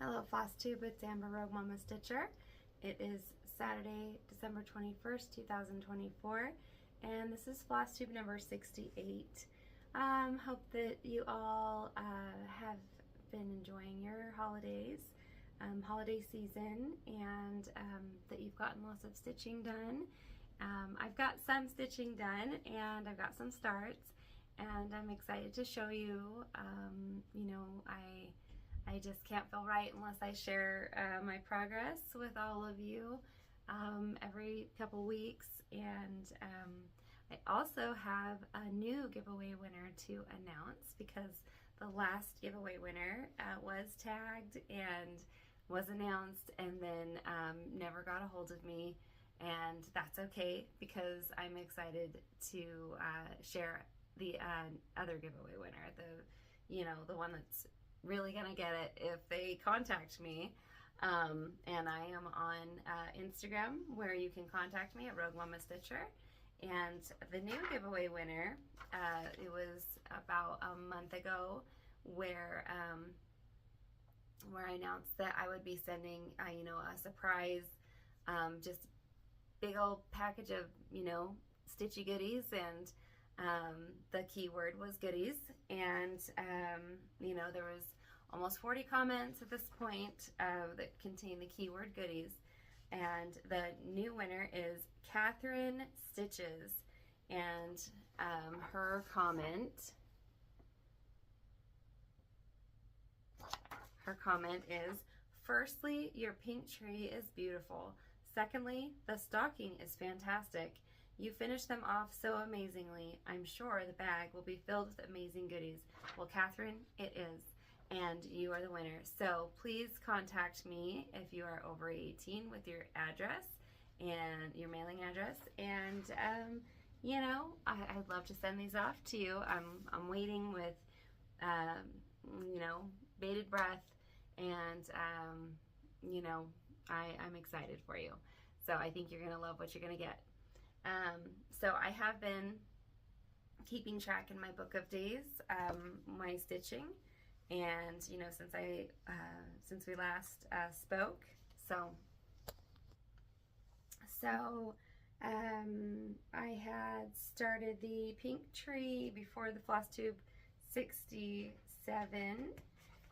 Hello Flosstube, it's Amber Rogue Mama Stitcher. It is Saturday, December 21st, 2024, and this is Flosstube number 68. Hope that you all have been enjoying your holidays, holiday season, and that you've gotten lots of stitching done. I've got some stitching done, and I've got some starts, and I'm excited to show you. I just can't feel right unless I share my progress with all of you every couple weeks. And I also have a new giveaway winner to announce because the last giveaway winner was tagged and was announced and then never got a hold of me. And that's okay because I'm excited to share the other giveaway winner, the one that's really gonna get it if they contact me. And I am on Instagram, where you can contact me at Rogue Mama Stitcher. And the new giveaway winner, it was about a month ago, where I announced that I would be sending a surprise, just big old package of stitchy goodies, and the keyword was goodies, and there was almost 40 comments at this point that contain the keyword goodies, and the new winner is Catherine Stitches, and her comment is, firstly, your pink tree is beautiful. Secondly, the stocking is fantastic. You finished them off so amazingly. I'm sure the bag will be filled with amazing goodies. Well, Catherine, it is, and you are the winner. So please contact me if you are over 18 with your address and your mailing address. And I'd love to send these off to you. I'm waiting with bated breath, and I'm excited for you. So I think you're gonna love what you're gonna get. So I have been keeping track in my book of days, my stitching, and since we last spoke. So I had started the pink tree before the Flosstube 67,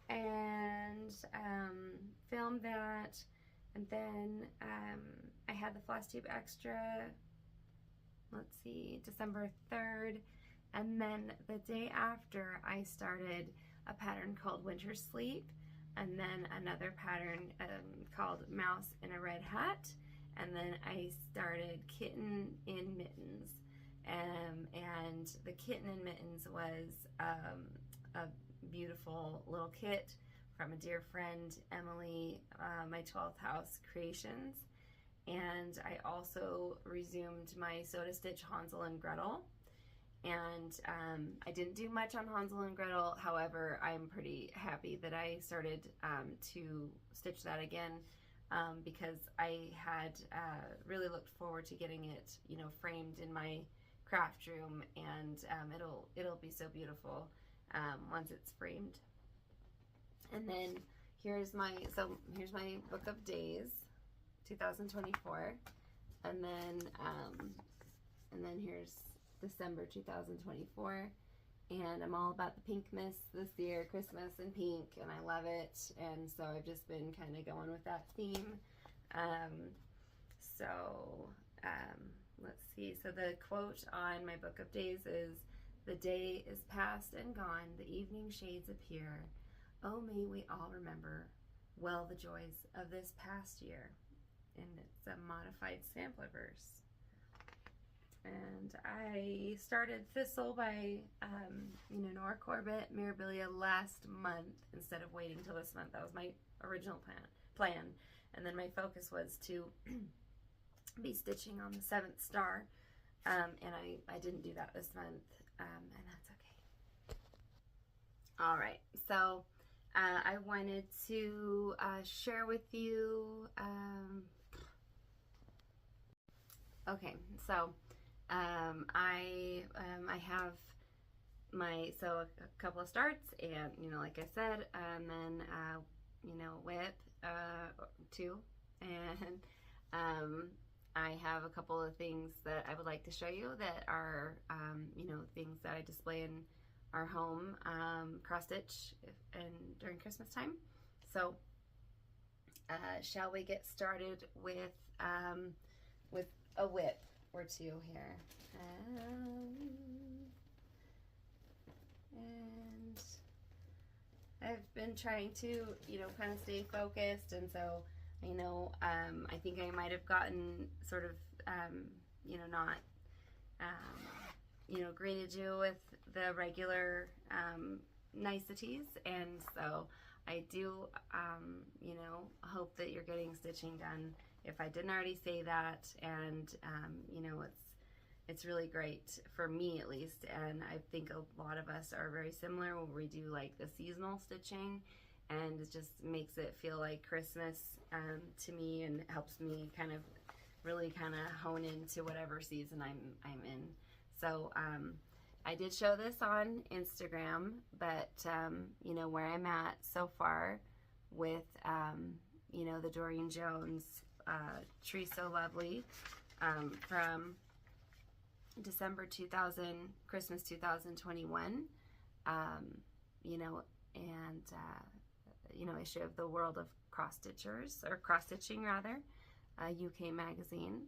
and filmed that, and then I had the Flosstube extra, let's see, December 3rd, and then the day after I started a pattern called Winter Sleep, and then another pattern called Mouse in a Red Hat, and then I started Kitten in Mittens, and the Kitten in Mittens was a beautiful little kit from a dear friend, Emily, my 12th House Creations. And I also resumed my Soda Stitch Hansel and Gretel, and I didn't do much on Hansel and Gretel. However, I'm pretty happy that I started to stitch that again, because I had really looked forward to getting it framed in my craft room, and it'll be so beautiful once it's framed. And then here's my book of days, 2024, and then here's December 2024, and I'm all about the pinkness this year, Christmas and pink, and I love it, and so I've just been kind of going with that theme. Let's see, so the quote on my book of days is, "The day is past and gone, the evening shades appear. Oh, may we all remember well the joys of this past year." And it's a modified sampler verse. And I started Thistle by Nora Corbett Mirabilia last month instead of waiting till this month. That was my original plan. And then my focus was to be stitching on the 7th star, and I didn't do that this month, and that's okay. All right, so I wanted to share with you. Okay, so I have a couple of starts, and like I said, and then you know, WIP, 2, and I have a couple of things that I would like to show you that are, you know, things that I display in our home, cross stitch and during Christmas time. So shall we get started with a WIP or 2 here? And I've been trying to, you know, kind of stay focused, and so I know I think I might have gotten sort of, you know, not, you know, greeted you with the regular niceties, and so I do, you know, hope that you're getting stitching done if I didn't already say that, and you know, it's really great for me at least, and I think a lot of us are very similar where we do like the seasonal stitching, and it just makes it feel like Christmas to me, and helps me kind of really kind of hone into whatever season I'm in. So I did show this on Instagram, but you know, where I'm at so far with you know, the Doreen Jones Tree So Lovely from December 2000, Christmas 2021, you know, and you know, issue of the World of Cross Stitchers, or Cross Stitching rather, UK magazine.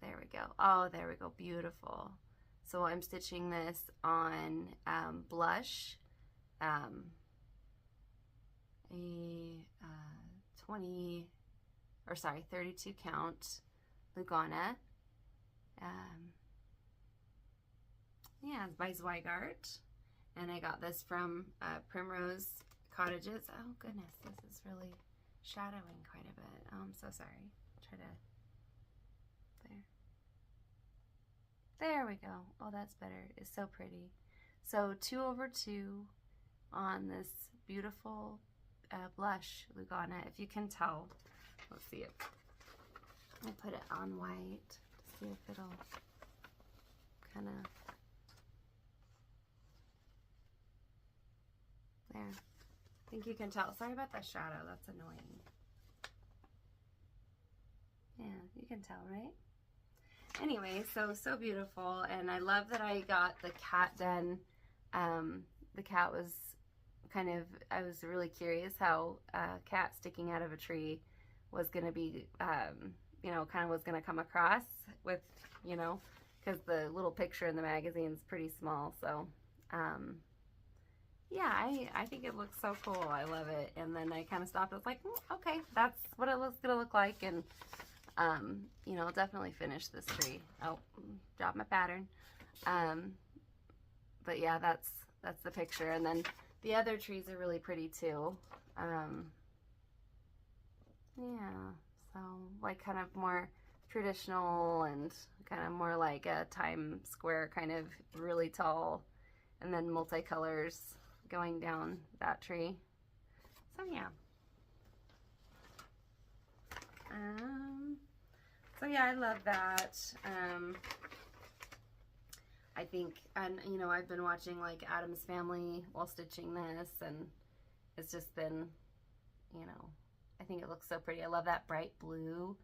There we go. Oh, there we go. Beautiful. So I'm stitching this on blush, a 32 count Lugana. Yeah, it's by Zweigart, and I got this from Primrose Cottages. Oh goodness, this is really shadowing quite a bit. Oh, I'm so sorry. Try to, there we go. Oh, that's better. It's so pretty. So 2/2 on this beautiful blush Lugana. If you can tell, let's see it. I put it on white to see if it'll kind of, there. I think you can tell. Sorry about that shadow. That's annoying. Yeah, you can tell, right? Anyway, so beautiful, and I love that I got the cat done. The cat was kind of, I was really curious how a cat sticking out of a tree was going to be, you know, kind of was going to come across with, you know, because the little picture in the magazine is pretty small. So yeah, I think it looks so cool. I love it. And then I kind of stopped. I was like, okay, that's what it was going to look like. And you know, I'll definitely finish this tree. Oh, dropped my pattern. But yeah, that's the picture. And then the other trees are really pretty too. Yeah, so like kind of more traditional and kind of more like a Times Square kind of really tall, and then multicolors going down that tree. So yeah. So yeah, I love that. I think, and you know, I've been watching like Addams Family while stitching this, and it's just been, you know, I think it looks so pretty. I love that bright blue.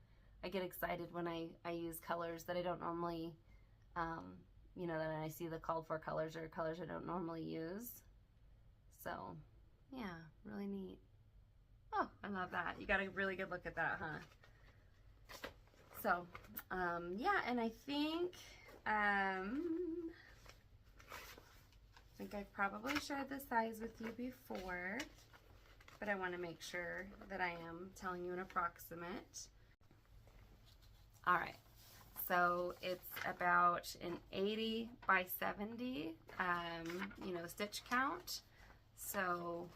I get excited when I use colors that I don't normally, you know, that I see the called for colors or colors I don't normally use. So yeah, really neat. Oh, I love that. You got a really good look at that, huh? So, yeah, and I think I've probably shared the size with you before, but I want to make sure that I am telling you an approximate. All right, so it's about an 80 by 70, you know, stitch count. So,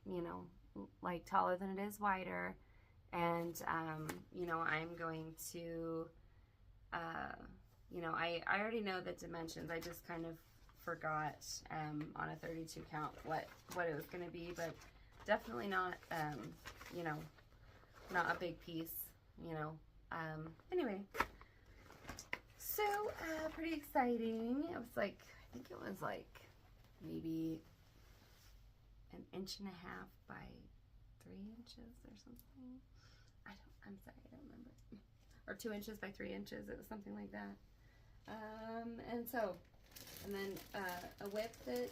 you know, like taller than it is wider. And, you know, I'm going to, you know, I already know the dimensions. I just kind of forgot on a 32 count what it was going to be, but definitely not, you know, not a big piece, you know. Anyway, so pretty exciting. It was like, I think it was like maybe an 1.5 inches by 3 inches or something. I'm sorry, I don't remember. Or 2 inches by 3 inches. It was something like that. And then a whip that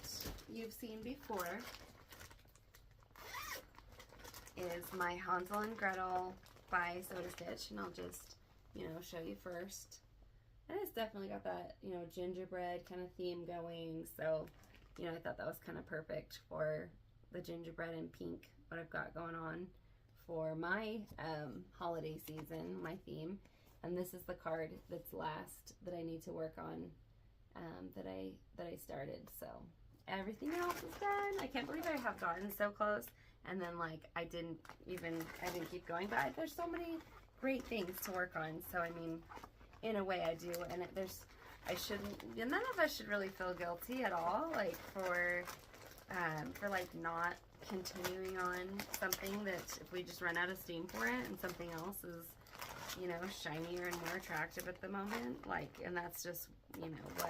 you've seen before is my Hansel and Gretel by Soda Stitch, and I'll just, you know, show you first. And it's definitely got that, you know, gingerbread kind of theme going, so, you know, I thought that was kind of perfect for the gingerbread and pink, what I've got going on for my holiday season, my theme. And this is the card that's last that I need to work on, that I started. So everything else is done. I can't believe I have gotten so close, and then like I didn't keep going. But there's so many great things to work on. So I mean, in a way I do, and none of us should really feel guilty at all, like for like not continuing on something that if we just run out of steam for it and something else is, you know, shinier and more attractive at the moment, like, and that's just, you know,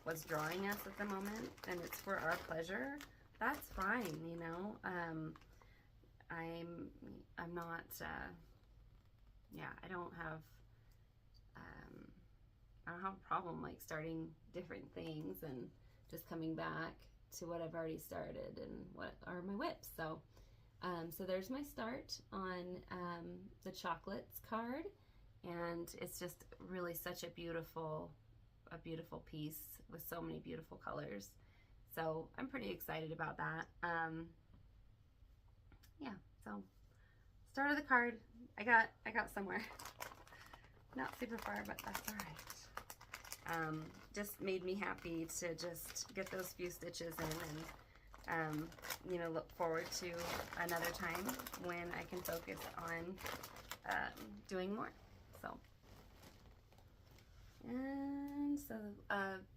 what's drawing us at the moment, and it's for our pleasure, that's fine, you know. I'm not, yeah, I don't have a problem like starting different things and just coming back to what I've already started and what are my whips. So so there's my start on the chocolates card, and it's just really such a beautiful piece with so many beautiful colors. So I'm pretty excited about that. Yeah, so start of the card. I got somewhere. Not super far, but that's all right. Just made me happy to just get those few stitches in, and you know, look forward to another time when I can focus on doing more. So, and so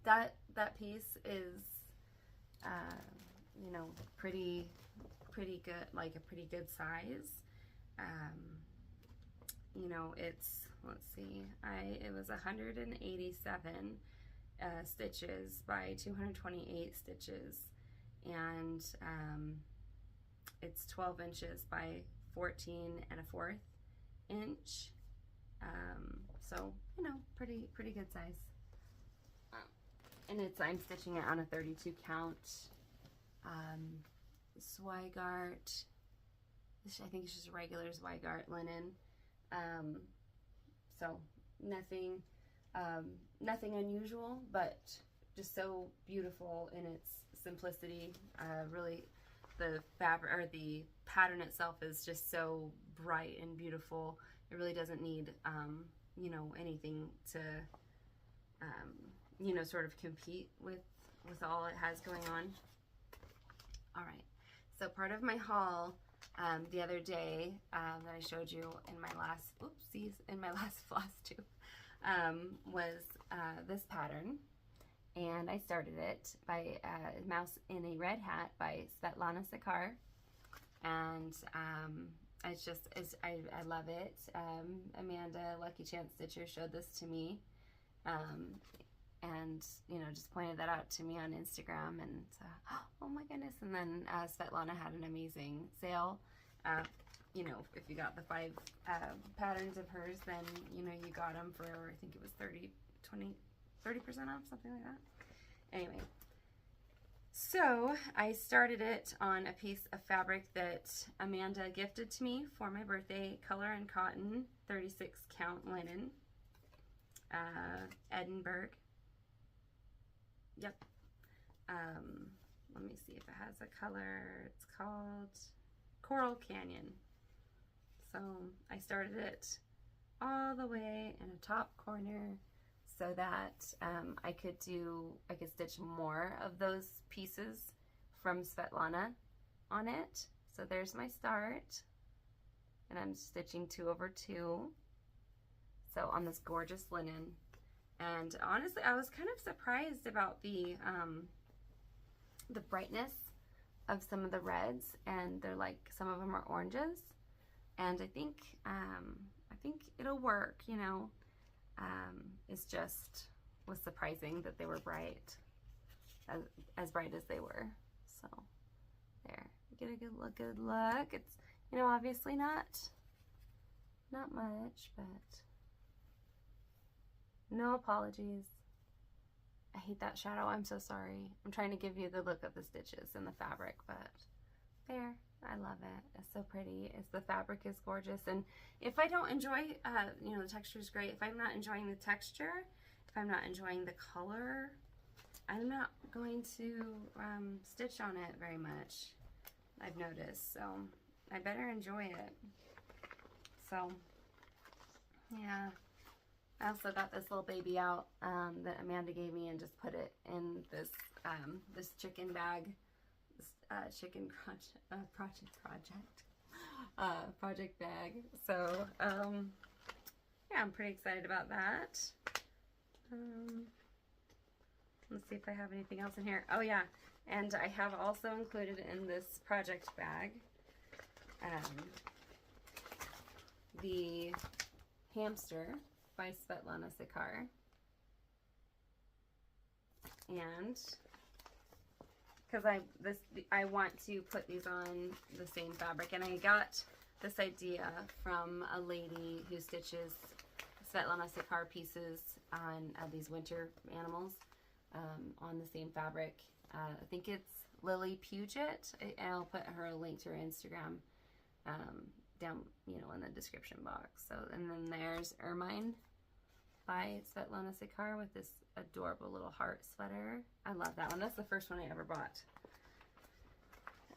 that piece is you know, pretty good, like a pretty good size. You know, it's, let's see, it was 187 stitches by 228 stitches, and it's 12 inches by 14 1/4 inch. So, you know, pretty good size. And I'm stitching it on a 32 count Zweigart. I think it's just regular Zweigart linen. So nothing unusual, but just so beautiful in its simplicity. Really, the fabric or the pattern itself is just so bright and beautiful. It really doesn't need, you know, anything to, you know, sort of compete with all it has going on. All right, so part of my haul the other day that I showed you in my last, in my last Flosstube, was this pattern, and I started it by Mouse in a Red Hat by Svetlana Sakar, and I love it. Amanda Lucky Chance Stitcher showed this to me, and you know, just pointed that out to me on Instagram, and oh my goodness. And then Svetlana had an amazing sale. You know, if you got the 5 patterns of hers, then you know, you got them for, I think it was 30% off, something like that. Anyway, so I started it on a piece of fabric that Amanda gifted to me for my birthday, Color and Cotton 36 count linen, Edinburgh. Yep. Let me see if it has a color. It's called Coral Canyon. So I started it all the way in the top corner so that I could stitch more of those pieces from Svetlana on it. So there's my start, and I'm stitching 2 over 2. So on this gorgeous linen. And honestly, I was kind of surprised about the brightness of some of the reds, and they're like, some of them are oranges, and I think it'll work, you know. It's just was surprising that they were bright, as bright as they were. So there, get a good look. It's, you know, obviously not much, but no apologies. I hate that shadow. I'm so sorry. I'm trying to give you a good look at the stitches and the fabric, but there. I love it. It's so pretty. The fabric is gorgeous. And if I don't enjoy, you know, the texture is great. If I'm not enjoying the texture, if I'm not enjoying the color, I'm not going to stitch on it very much, I've noticed. So I better enjoy it. So yeah. I also got this little baby out that Amanda gave me and just put it in this this chicken bag, this chicken project bag. So yeah, I'm pretty excited about that. Let's see if I have anything else in here. Oh yeah, and I have also included in this project bag the hamster by Svetlana Sikar, and because I want to put these on the same fabric, and I got this idea from a lady who stitches Svetlana Sikar pieces on these winter animals on the same fabric. I think it's Lily Puget, and I'll put her link to her Instagram down, you know, in the description box. So, and then there's Ermine by Svetlana Sikar with this adorable little heart sweater. I love that one. That's the first one I ever bought.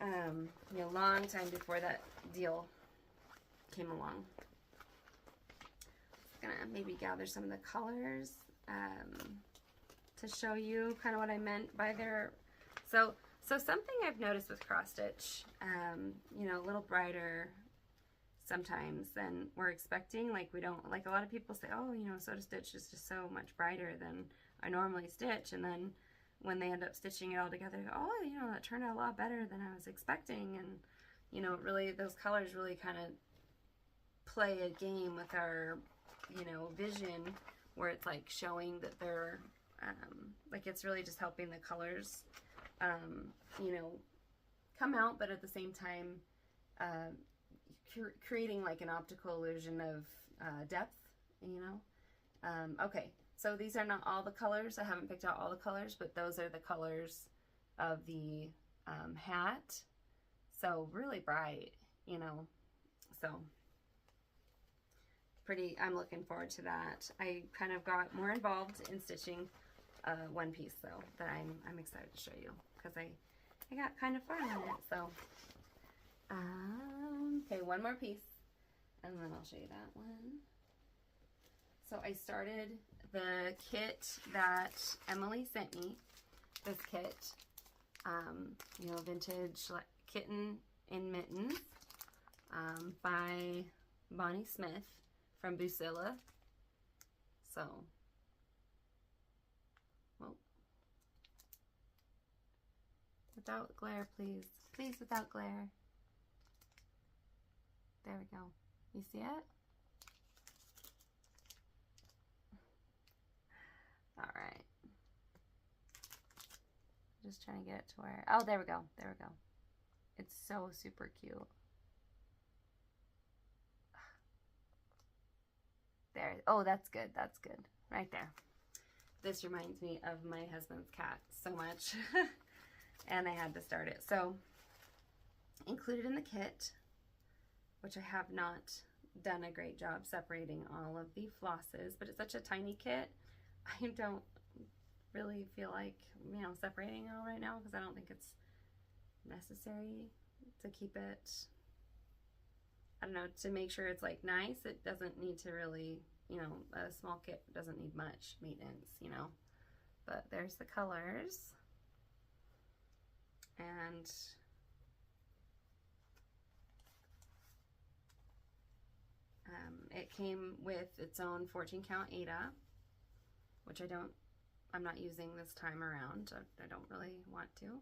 You know, long time before that deal came along. Gonna maybe gather some of the colors to show you kind of what I meant by their. So something I've noticed with cross stitch, you know, a little brighter sometimes than we're expecting. Like, we don't, like, a lot of people say, oh, you know, sew-to stitch is just so much brighter than I normally stitch, and then when they end up stitching it all together, they go, oh, you know, that turned out a lot better than I was expecting. And, you know, really, those colors really kind of play a game with our, you know, vision, where it's like showing that they're like, it's really just helping the colors you know, come out, but at the same time creating like an optical illusion of depth, you know. Okay, so these are not all the colors. I haven't picked out all the colors, but those are the colors of the hat. So really bright, you know. So pretty, I'm looking forward to that. I kind of got more involved in stitching one piece though that I'm excited to show you, because I got kind of far on it. So okay, one more piece and then I'll show you that one. So I started the kit that Emily sent me, this kit, you know, vintage kitten in mittens by Bonnie Smith from Busilla. So, well, without glare, please. Please, without glare. There we go. You see it? All right. Just trying to get it to where, oh, there we go. There we go. It's so super cute. There. Oh, that's good. That's good. Right there. This reminds me of my husband's cat so much. And I had to start it. So, included in the kit, which I have not done a great job separating all of the flosses, but it's such a tiny kit, I don't really feel like, you know, separating it all right now, because I don't think it's necessary to keep it, I don't know, to make sure it's like nice. It doesn't need to really, you know, a small kit doesn't need much maintenance, you know. But there's the colors. And it came with its own 14 count Aida, which I'm not using this time around. I don't really want to.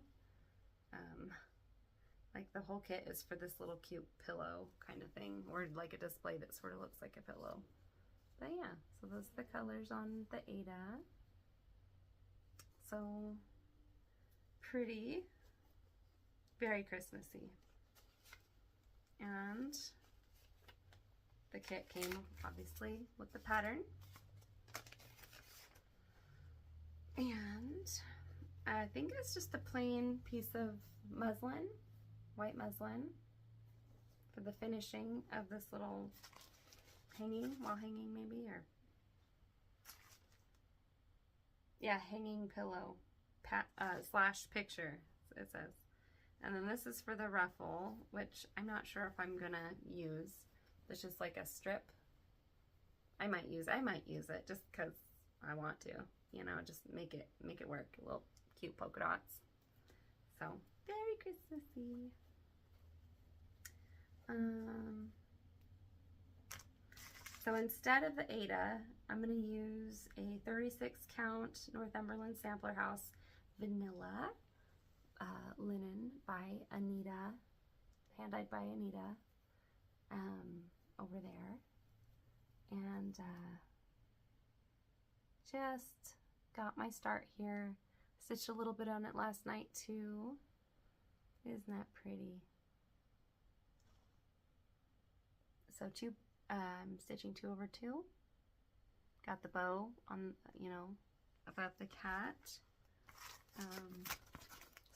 Like, the whole kit is for this little cute pillow kind of thing, or like a display that sort of looks like a pillow. But yeah, so those are the colors on the Aida. So pretty, very Christmassy. The kit came obviously with the pattern. And I think it's just a plain piece of muslin, white muslin, for the finishing of this little hanging, wall hanging maybe, or yeah, hanging pillow slash picture, it says. And then this is for the ruffle, which I'm not sure if I'm gonna use. It's just like a strip. I might use it just because I want to, you know, just make it work. Little cute polka dots. So very Christmassy. So instead of the Ada, I'm going to use a 36 count Northumberland Sampler House vanilla linen by Anita, hand-dyed by Anita, over there. And just got my start here. Stitched a little bit on it last night too. Isn't that pretty? So stitching 2 over 2. Got the bow on, you know, above the cat.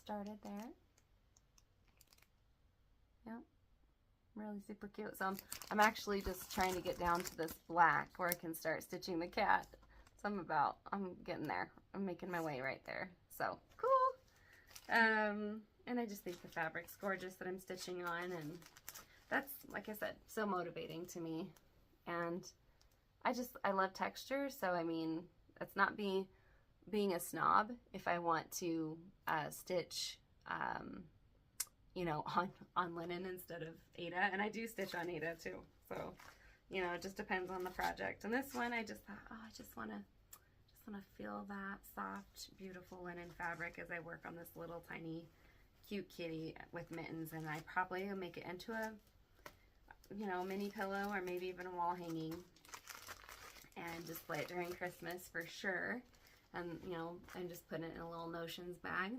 Started there. Yep, really super cute. So I'm actually just trying to get down to this black where I can start stitching the cat. So I'm getting there. I'm making my way right there. So cool. And I just think the fabric's gorgeous that I'm stitching on, and that's, like I said, so motivating to me. And I love texture, so I mean, it's not being a snob if I want to stitch, you know, on linen instead of Ada. And I do stitch on Ada too, so, you know, it just depends on the project. And this one, I just thought, oh, I just want to feel that soft, beautiful linen fabric as I work on this little tiny cute kitty with mittens. And I probably will make it into a, you know, mini pillow or maybe even a wall hanging and display it during Christmas for sure. And, you know, I'm just putting it in a little notions bag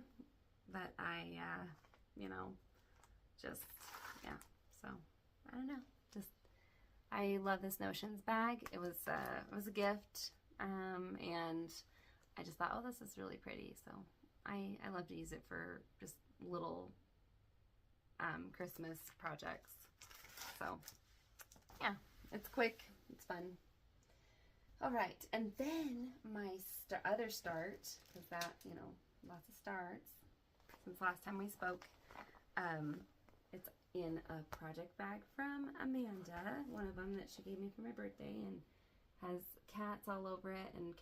that I, you know, just, yeah. So, I don't know. Just, I love this notions bag. It was a gift. And I just thought, oh, this is really pretty. So I love to use it for just little Christmas projects. So yeah, it's quick, it's fun. All right, and then my other start, because that, you know, lots of starts since last time we spoke. It's in a project bag from Amanda, one of them that she gave me for my birthday, and has cats all over it, and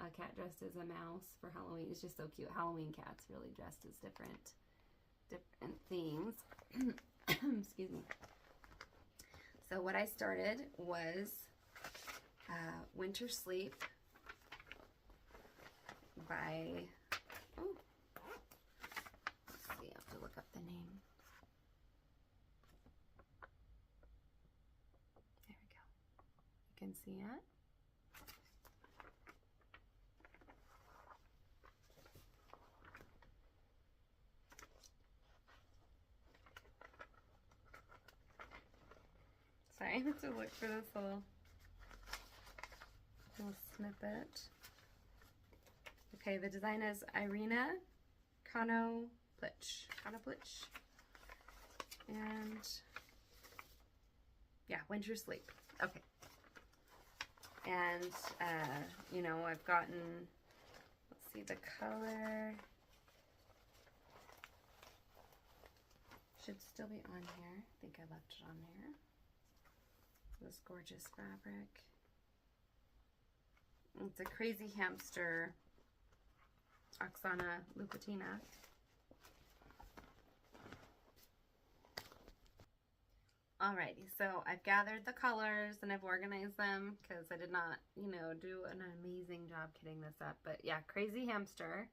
a cat dressed as a mouse for Halloween. It's just so cute. Halloween cats really dressed as different themes. Excuse me. So what I started was Winter Sleep by, oh, let's see, I have to look up the name. There we go. You can see it. Sorry, I have to look for this little snippet. Okay, the design is Irina Koloplich. And yeah, Winter Sleep. Okay. And you know, I've gotten, let's see, the color should still be on here. I think I left it on there. This gorgeous fabric. It's a Crazy Hamster Oksana Lupatina. Alrighty, so I've gathered the colors and I've organized them because I did not, you know, do an amazing job kitting this up. But yeah, Crazy Hamster,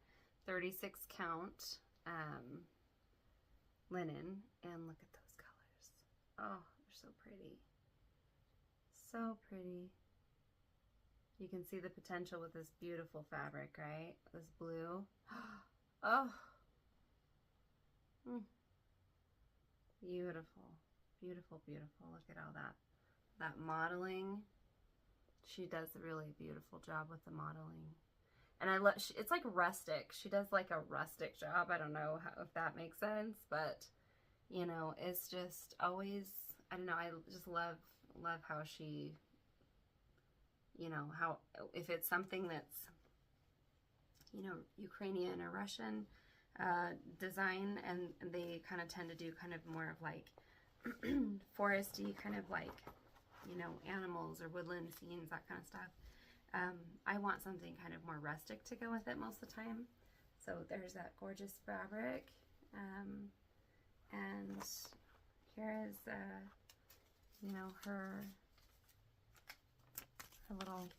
36 count linen. And look at those colors. Oh, they're so pretty. So pretty. You can see the potential with this beautiful fabric, right? This blue. Oh. Beautiful. Beautiful, beautiful. Look at all that. that modeling. She does a really beautiful job with the modeling. And I love, it's like rustic. She does like a rustic job. I don't know if that makes sense, but you know, it's just always, I don't know, I just love how she, you know, how, if it's something that's, you know, Ukrainian or Russian design, and they kind of tend to do kind of more of like foresty, kind of like, you know, animals or woodland scenes, that kind of stuff. I want something kind of more rustic to go with it most of the time. So there's that gorgeous fabric. And here is, you know, her little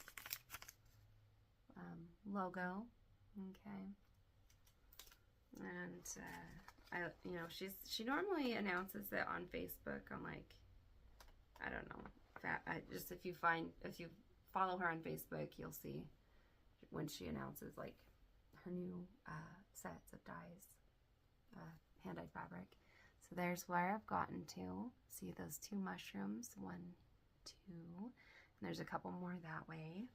logo. Okay. And you know, she normally announces it on Facebook on, like, I don't know, just if you follow her on Facebook, you'll see when she announces like her new sets of dyes, hand-dyed fabric. So there's where I've gotten to. See those 2 mushrooms, 1, 2, and there's a couple more that way.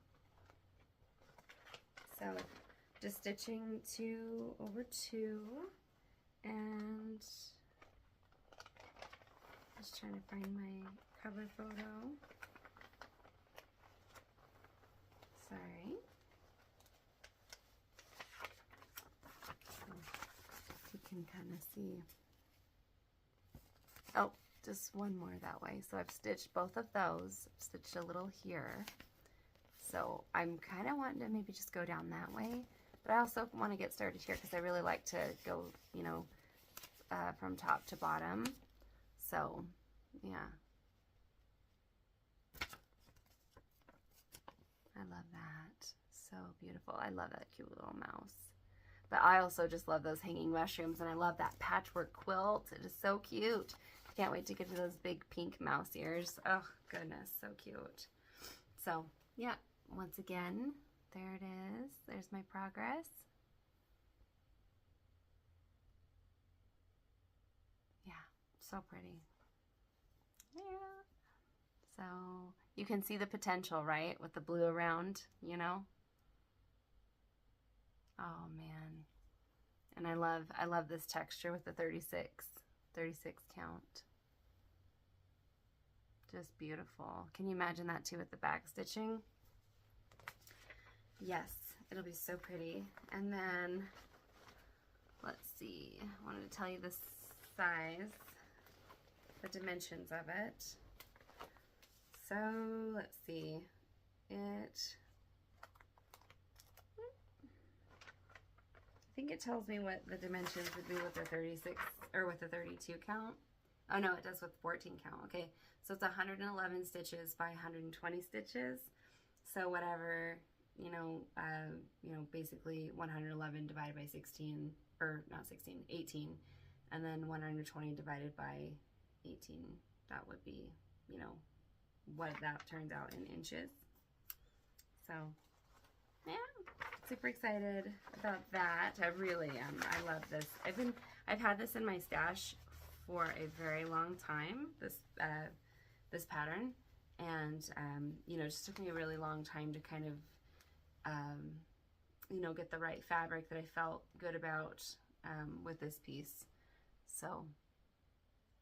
So just stitching 2 over 2, and just trying to find my cover photo. Sorry. You can kind of see. Oh, just 1 more that way. So I've stitched both of those. I've stitched a little here. So I'm kind of wanting to maybe just go down that way. But I also want to get started here because I really like to go, you know, from top to bottom. So, yeah. I love that. So beautiful. I love that cute little mouse. But I also just love those hanging mushrooms, and I love that patchwork quilt. It is so cute. Can't wait to get to those big pink mouse ears. Oh, goodness, so cute. So, yeah, once again, there it is. There's my progress. Yeah, so pretty. Yeah. So you can see the potential, right? With the blue around, you know? Oh man. And I love this texture with the 36 count. Just beautiful. Can you imagine that too with the back stitching? Yes, it'll be so pretty. And then, let's see, I wanted to tell you the size, the dimensions of it. So, let's see, I think it tells me what the dimensions would be with the 36, or with the 32 count. Oh no, it does with 14 count. Okay, so it's 111 stitches by 120 stitches. So whatever, you know, basically 111 divided by 16, or not 16, 18, and then 120 divided by 18. That would be, you know, what that turns out in inches. So yeah, super excited about that. I really am. I love this. I've had this in my stash for a very long time, this pattern, and you know, it just took me a really long time to kind of you know, get the right fabric that I felt good about with this piece. So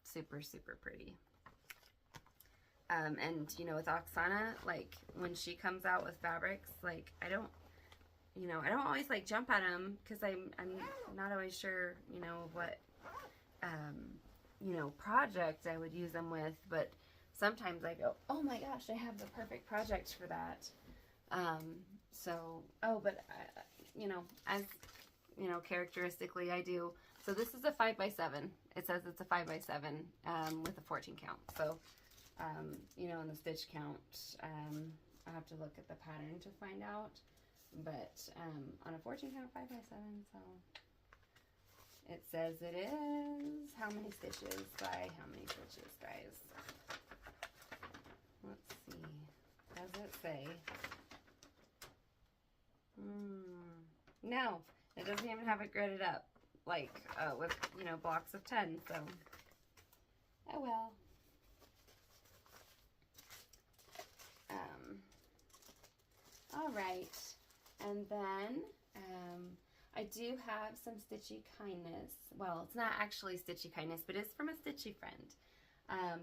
super, super pretty. And you know, with Oksana, like when she comes out with fabrics, like I don't always like jump at them because I'm not always sure, you know, what you know, project I would use them with, but sometimes I go, oh my gosh, I have the perfect project for that. But you know, as you know, characteristically I do. So this is a 5x7. It says it's a 5x7 with a 14 count. So you know, in the stitch count, I'll have to look at the pattern to find out. But on a 14 count 5x7, so it says it is how many stitches by how many stitches, guys? Let's see. Does it say? No, it doesn't even have it gridded up, like with, you know, blocks of 10. So, oh well. right, and then I do have some stitchy kindness. Well, it's not actually stitchy kindness, but it's from a stitchy friend.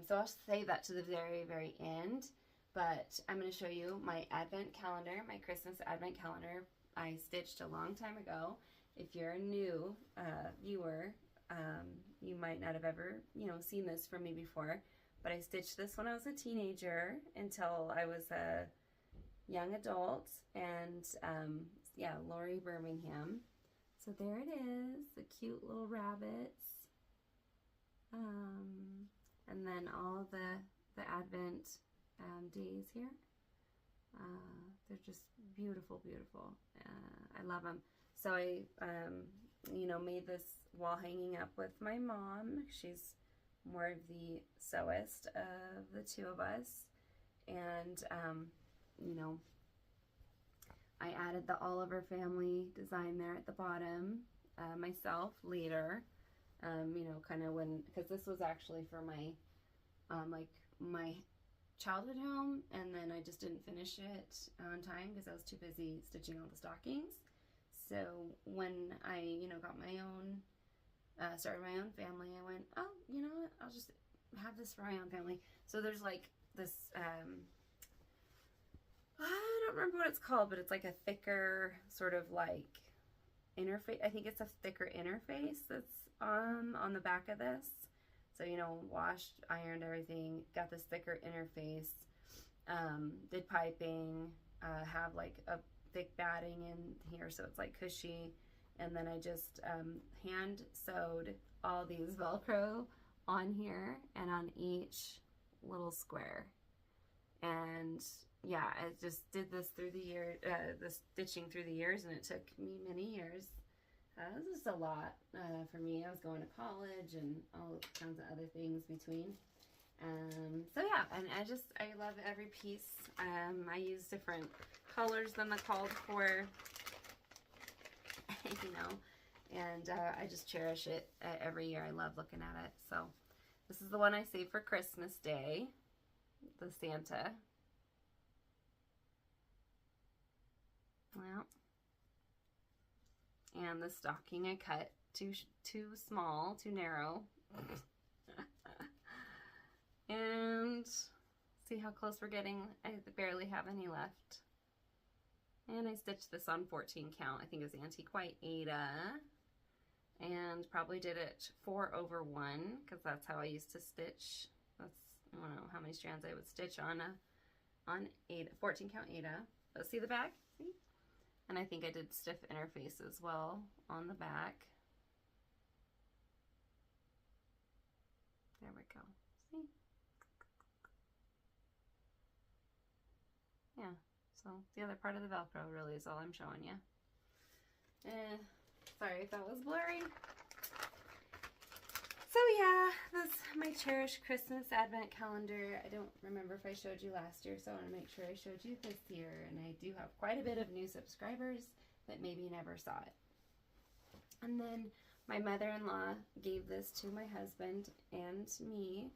So I'll save that to the very, very end. But I'm going to show you my advent calendar, my Christmas advent calendar I stitched a long time ago. If you're a new viewer, you might not have ever, seen this from me before. But I stitched this when I was a teenager until I was a young adult. And yeah, Lori Birmingham. So there it is, the cute little rabbits. And then all the advent days here. They're just beautiful, beautiful. I love them. So I, made this wall hanging up with my mom. She's more of the sewist of the two of us. And, I added the Oliver family design there at the bottom myself later. Kind of because this was actually for my, my childhood home, and then I just didn't finish it on time because I was too busy stitching all the stockings. So when I, got my own, started my own family, I went, oh, you know what, I'll just have this for my own family. So there's like this, I don't remember what it's called, but it's like a thicker sort of like interface. I think it's a thicker interface that's on the back of this. So, washed, ironed everything, got this thicker interface, did piping, have like a thick batting in here so it's like cushy, and then I just hand sewed all these Velcro on here and on each little square. And yeah, I just did this through the year, the stitching through the years, and it took me many years. This is a lot for me. I was going to college and all kinds of other things between. So yeah, and I love every piece. I use different colors than the called for, and I just cherish it every year. I love looking at it. So this is the one I saved for Christmas Day, the Santa. Well. And the stocking I cut too small, too narrow. And see how close we're getting. I barely have any left. And I stitched this on 14 count. I think it was Antique White Ada. And probably did it 4/1 because that's how I used to stitch. That's, I don't know how many strands I would stitch on 14 count Ada. But see the back? See? And I think I did stiff interface as well on the back. There we go. See? Yeah, so the other part of the Velcro really is all I'm showing you. Sorry if that was blurry. So yeah, that's my cherished Christmas advent calendar. I don't remember if I showed you last year, so I want to make sure I showed you this year. And I do have quite a bit of new subscribers that maybe never saw it. And then my mother-in-law gave this to my husband and me.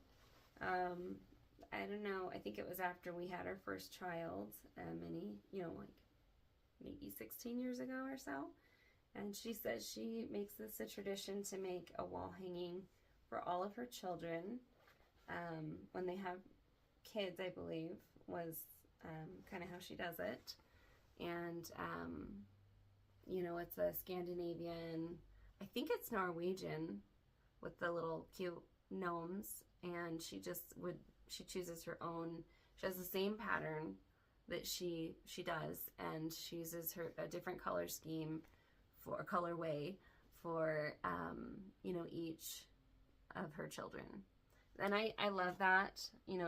I don't know, I think it was after we had our first child, like maybe 16 years ago or so. And she says she makes this a tradition to make a wall hanging for all of her children when they have kids, I believe, was kind of how she does it. And, it's a Scandinavian, I think it's Norwegian, with the little cute gnomes, and she chooses her own, she has the same pattern that she does, and she uses a different color scheme for a colorway for, each of her children. And I love that.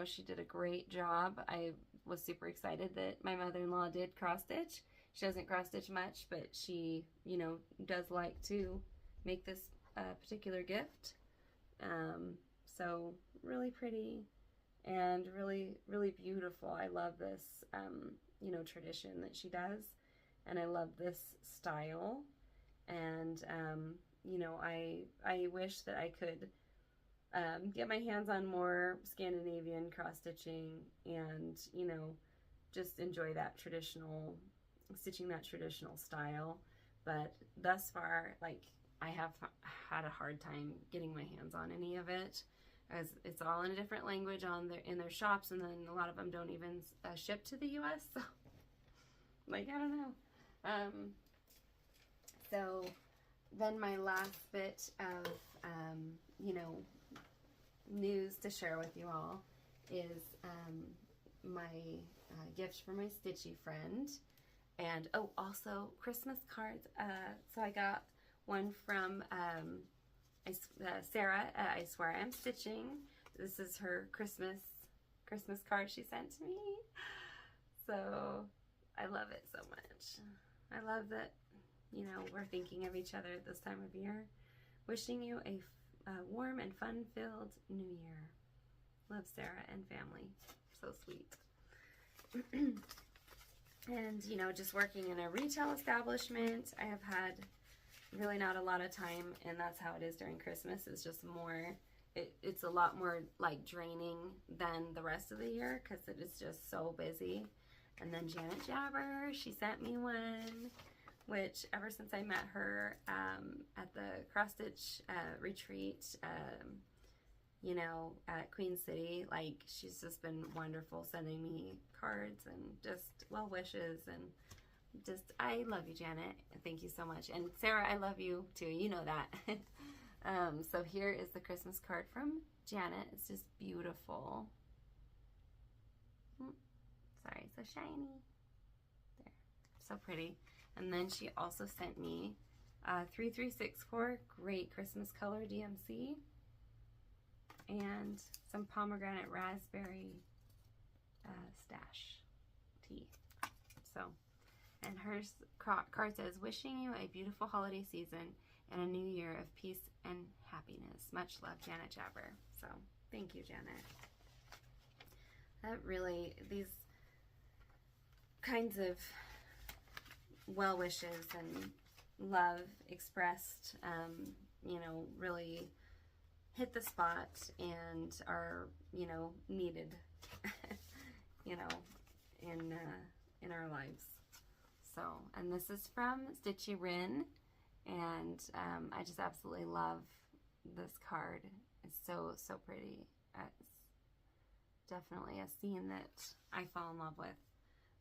She did a great job. I was super excited that my mother-in-law did cross stitch. She doesn't cross stitch much, but she, does like to make this particular gift. So really pretty and really, really beautiful. I love this, tradition that she does. And I love this style. And, I wish that I could get my hands on more Scandinavian cross-stitching and, just enjoy that traditional stitching that traditional style, but thus far, like, I have had a hard time getting my hands on any of it, as it's all in a different language in their shops, and then a lot of them don't even ship to the US, so, like, I don't know. So then my last bit of, you know, news to share with you all is my gift for my stitchy friend. And oh, also Christmas cards. So I got one from Sarah. I swear I'm stitching. This is her Christmas card she sent to me. So I love it so much. I love that, you know, we're thinking of each other at this time of year. Wishing you a warm and fun-filled new year. Love, Sarah and family. So sweet. And, you know, just working in a retail establishment, I have had really not a lot of time, and that's how it is during Christmas. It's just more, it's a lot more, like, draining than the rest of the year, because it is just so busy. And then Janet Jabber, she sent me one, which ever since I met her at the cross-stitch retreat, you know, at Queen City, like, she's just been wonderful, sending me cards and just well wishes, and just, I love you, Janet. Thank you so much. And Sarah, I love you too. You know that. So here is the Christmas card from Janet. It's just beautiful. Sorry, so shiny. There, so pretty. And then she also sent me 3364 Great Christmas Color DMC and some pomegranate raspberry stash tea. So, and her card says, wishing you a beautiful holiday season and a new year of peace and happiness. Much love, Janet Jabber. So, thank you, Janet. That really, these kinds of well wishes and love expressed, you know, really hit the spot and are, you know, needed, you know, in our lives. So, and this is from Stitchy Rin, and I just absolutely love this card. It's so, so pretty. It's definitely a scene that I fall in love with.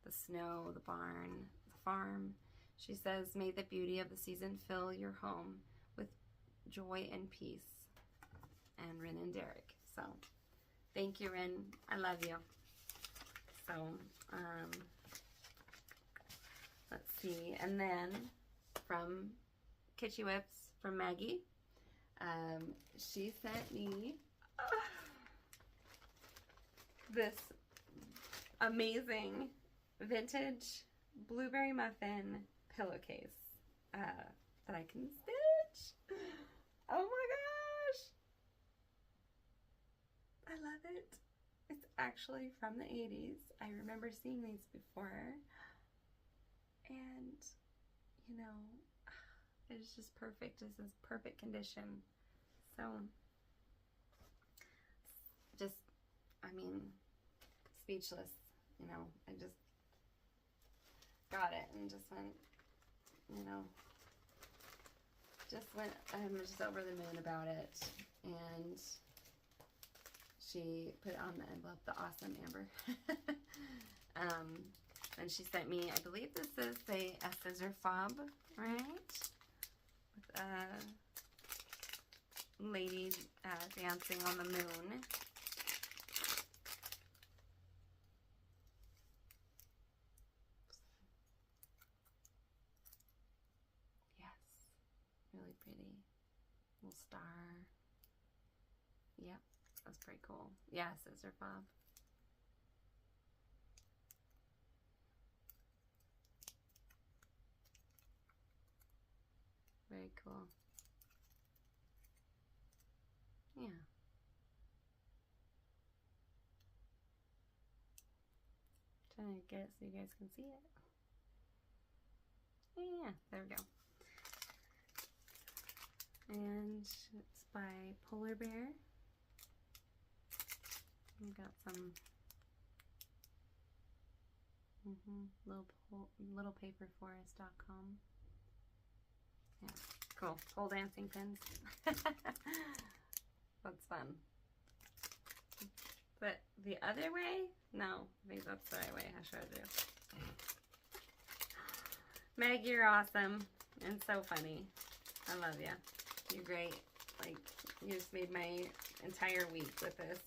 The snow, the barn, the farm. She says, may the beauty of the season fill your home with joy and peace. And Rin and Derek. So, thank you, Rin. I love you. So, let's see. And then from Kitschy Whips from Maggie, she sent me this amazing vintage blueberry muffin pillowcase that I can stitch. Oh my gosh! I love it. It's actually from the 80s. I remember seeing these before, and you know, it's just perfect. This is perfect condition. So, just, I mean, speechless. You know, I just got it and just went, you know, I'm just over the moon about it. And she put on the envelope the awesome Amber. And she sent me, I believe this is a scissor fob, right? With a lady dancing on the moon. Really pretty. Little star. Yep, that's pretty cool. Yeah, scissor fob. Very cool. Yeah. Trying to get it so you guys can see it. Yeah, there we go. And it's by Polar Bear. We've got some Littlepaperforest.com. Yeah, cool. Pole dancing pins. That's fun. But the other way? No, I think that's the right way. I showed you. Maggie, you're awesome and so funny. I love you. You're great. Like, you just made my entire week with this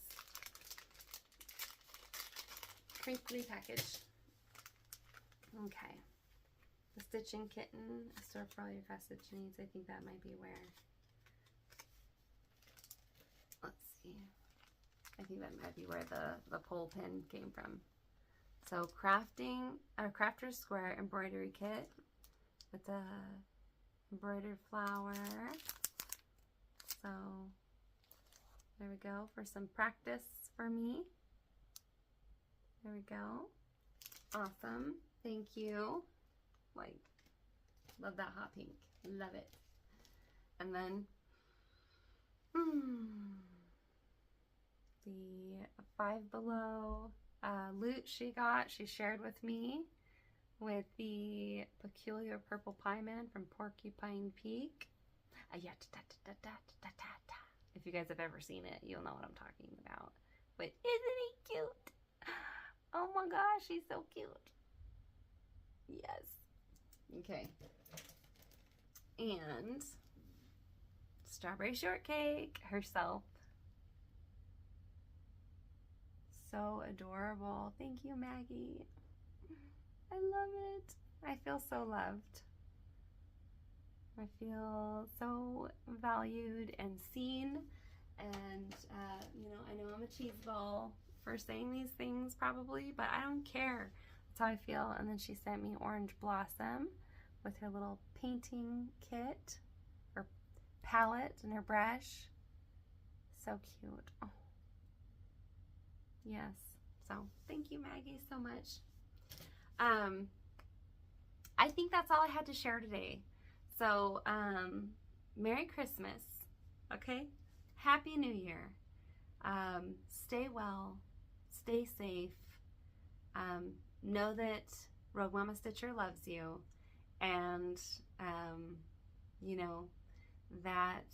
crinkly package. Okay. The stitching kitten, a store for all your cross stitch needs. I think that might be where. Let's see. I think that might be where the pole pin came from. So crafter's square embroidery kit with the embroidered flower. So there we go for some practice for me. There we go. Awesome. Thank you. Like, love that hot pink. Love it. And then the Five Below loot she shared with me with the Peculiar Purple Pie Man from Porcupine Peak. If you guys have ever seen it, you'll know what I'm talking about. But isn't he cute? Oh my gosh, he's so cute. Yes. Okay. And strawberry shortcake herself. So adorable. Thank you, Maggie. I love it. I feel so loved. I feel so valued and seen. And, you know, I know I'm a cheese ball for saying these things probably, but I don't care. That's how I feel. And then she sent me Orange Blossom with her little painting kit or palette and her brush. So cute. Oh. Yes. So thank you, Maggie, so much. I think that's all I had to share today. So, Merry Christmas. Okay? Happy New Year. Stay well. Stay safe. Know that Rogue Mama Stitcher loves you. And, you know, that,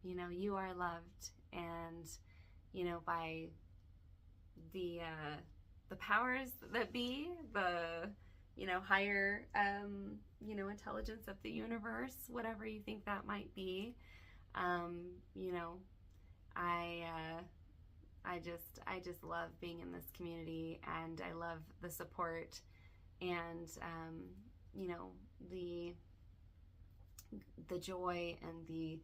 you know, you are loved. And, you know, by the powers that be, the, you know, higher, you know, intelligence of the universe, whatever you think that might be. You know, I just love being in this community, and I love the support and, you know, the joy and the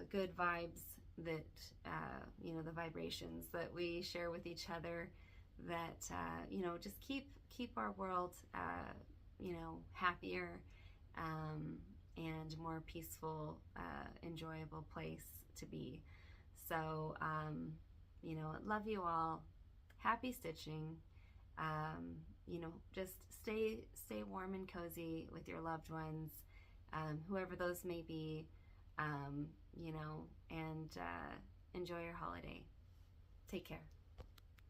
good vibes that, you know, the vibrations that we share with each other that, you know, just keep our world, you know, happier and more peaceful, enjoyable place to be. So, you know, love you all. Happy stitching. You know, just stay warm and cozy with your loved ones, whoever those may be, you know, and enjoy your holiday. Take care.